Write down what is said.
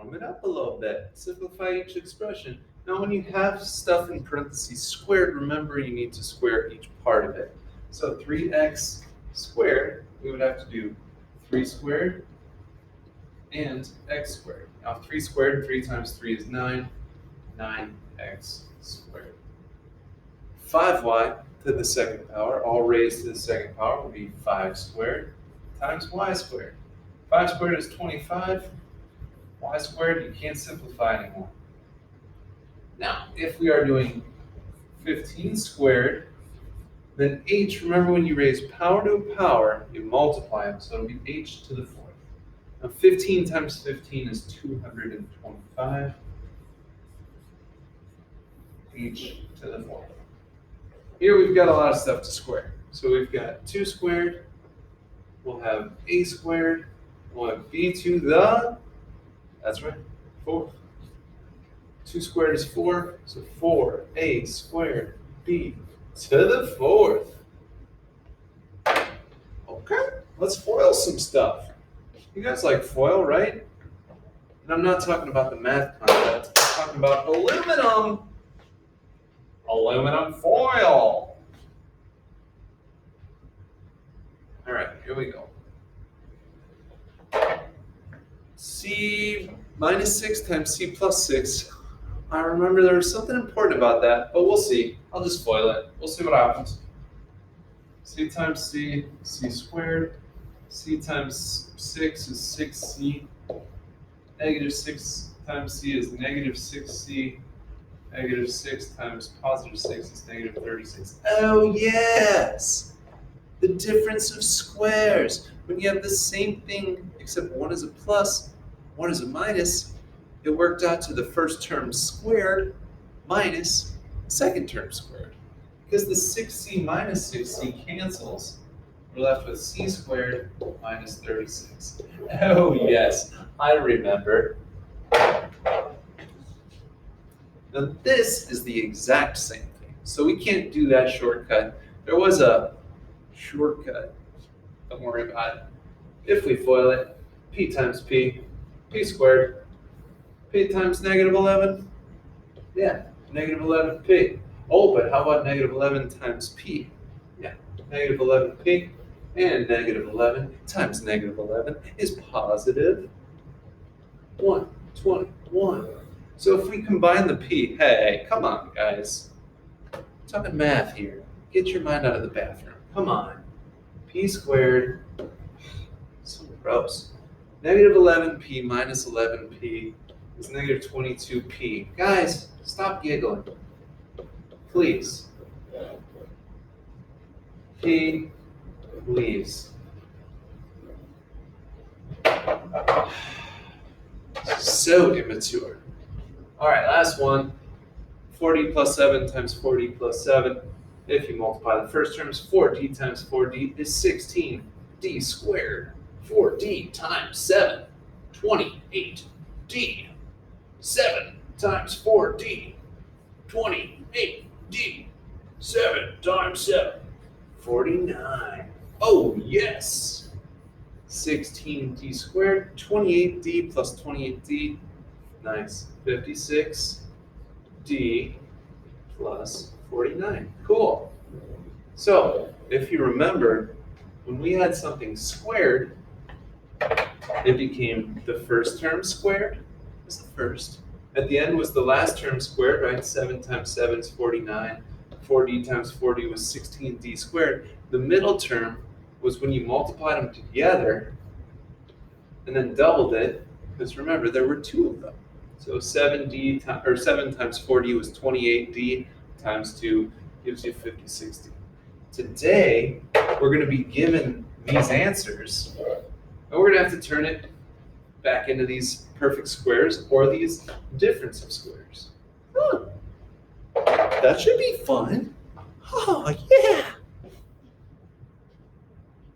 warm it up a little bit. Simplify each expression. Now when you have stuff in parentheses squared, remember you need to square each part of it. So 3x squared, we would have to do 3 squared and x squared. Now 3 squared, 3 times 3 is 9, 9x squared. 5y to the second power, all raised to the second power, would be 5 squared times y squared. 5 squared is 25. Y squared, you can't simplify anymore. Now, if we are doing 15 squared, then h, remember when you raise power to a power, you multiply them, so it'll be h to the 4th. Now 15 times 15 is 225. H to the 4th. Here we've got a lot of stuff to square. So we've got 2 squared, we'll have a squared, we'll have b to the, that's right, 4th. 2 squared is 4, so 4a squared b to the 4th. Okay, let's FOIL some stuff. You guys like FOIL, right? And I'm not talking about the math concept, I'm talking about aluminum. Aluminum foil. All right, here we go. C minus 6 times C plus 6. I remember there was something important about that, but we'll see. I'll just FOIL it. We'll see what happens. C times C, C squared. C times 6 is 6C. Negative 6 times C is negative 6C. Negative 6 times positive 6 is negative 36. Oh, yes! The difference of squares. When you have the same thing, except one is a plus, one is a minus, it worked out to the first term squared minus second term squared. Because the 6c minus 6c cancels, we're left with c squared minus 36. Oh, yes, I remember. Now this is the exact same thing. So we can't do that shortcut. There was a shortcut. Don't worry about it. If we FOIL it, p times p, p squared, p times negative 11. Yeah, negative 11p. Oh, but how about negative 11 times p? Yeah, negative 11p and negative 11 times negative 11 is positive 121. So if we combine the p, hey, come on, guys. I'm talking math here. Get your mind out of the bathroom. Come on. P squared, so gross. Negative 11p minus 11p is negative 22p. Guys, stop giggling. Please. P leaves. So immature. All right, last one. 4d plus 7 times 4d plus 7. If you multiply the first terms, 4d times 4d is 16d squared. 4d times 7, 28d. 7 times 4d, 28d. 7 times 7, 49. Oh, yes. 16d squared, 28d plus 28d. Nice. 56d plus 49. Cool. So, if you remember, when we had something squared, it became the first term squared was the first. At the end was the last term squared, right? 7 times 7 is 49. 4d times 40 was 16d squared. The middle term was when you multiplied them together and then doubled it, because remember, there were two of them. So 7 times 40 was 28d times 2 gives you 56d. Today, we're going to be given these answers, and we're going to have to turn it back into these perfect squares or these difference of squares. That should be fun. Oh, yeah.